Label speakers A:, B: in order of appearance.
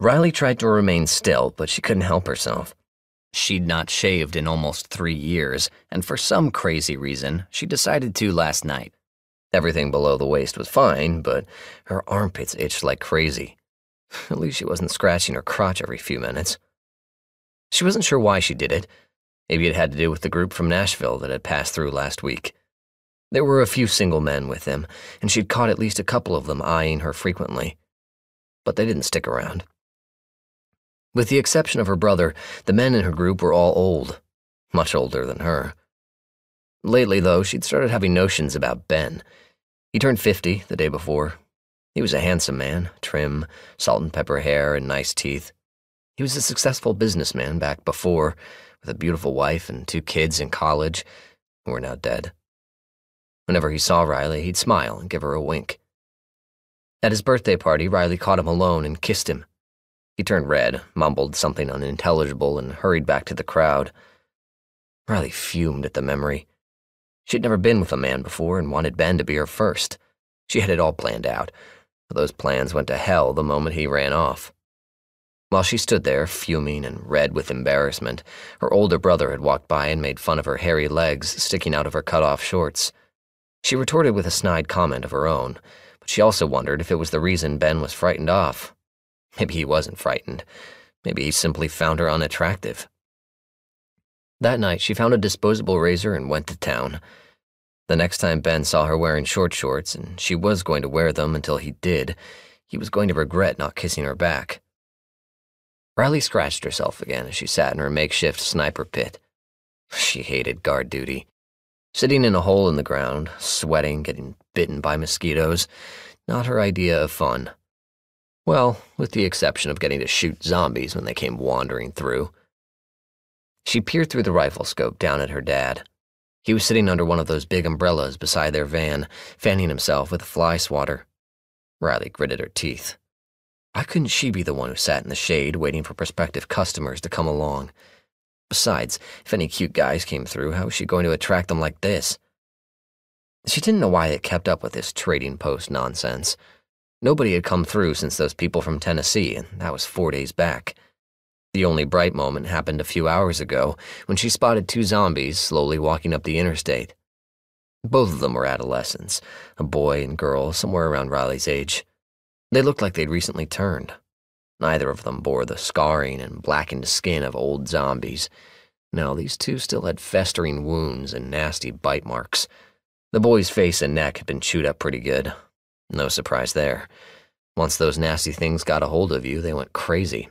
A: Riley tried to remain still, but she couldn't help herself. She'd not shaved in almost 3 years, and for some crazy reason, she decided to last night. Everything below the waist was fine, but her armpits itched like crazy. At least she wasn't scratching her crotch every few minutes. She wasn't sure why she did it. Maybe it had to do with the group from Nashville that had passed through last week. There were a few single men with them, and she'd caught at least a couple of them eyeing her frequently. But they didn't stick around. With the exception of her brother, the men in her group were all old, much older than her. Lately, though, she'd started having notions about Ben. He turned 50 the day before. He was a handsome man, trim, salt and pepper hair, and nice teeth. He was a successful businessman back before, with a beautiful wife and 2 kids in college, who were now dead. Whenever he saw Riley, he'd smile and give her a wink. At his birthday party, Riley caught him alone and kissed him. He turned red, mumbled something unintelligible, and hurried back to the crowd. Riley fumed at the memory. She'd never been with a man before and wanted Ben to be her first. She had it all planned out, but those plans went to hell the moment he ran off. While she stood there, fuming and red with embarrassment, her older brother had walked by and made fun of her hairy legs sticking out of her cut-off shorts. She retorted with a snide comment of her own, but she also wondered if it was the reason Ben was frightened off. Maybe he wasn't frightened. Maybe he simply found her unattractive. That night, she found a disposable razor and went to town. The next time Ben saw her wearing short shorts, and she was going to wear them until he did, he was going to regret not kissing her back. Riley scratched herself again as she sat in her makeshift sniper pit. She hated guard duty. Sitting in a hole in the ground, sweating, getting bitten by mosquitoes, not her idea of fun. Well, with the exception of getting to shoot zombies when they came wandering through. She peered through the rifle scope down at her dad. He was sitting under one of those big umbrellas beside their van, fanning himself with a fly swatter. Riley gritted her teeth. Why couldn't she be the one who sat in the shade waiting for prospective customers to come along? Besides, if any cute guys came through, how was she going to attract them like this? She didn't know why it kept up with this trading post nonsense. Nobody had come through since those people from Tennessee, and that was 4 days back. The only bright moment happened a few hours ago, when she spotted 2 zombies slowly walking up the interstate. Both of them were adolescents, a boy and girl somewhere around Riley's age. They looked like they'd recently turned. Neither of them bore the scarring and blackened skin of old zombies. No, these 2 still had festering wounds and nasty bite marks. The boy's face and neck had been chewed up pretty good. No surprise there. Once those nasty things got a hold of you, they went crazy,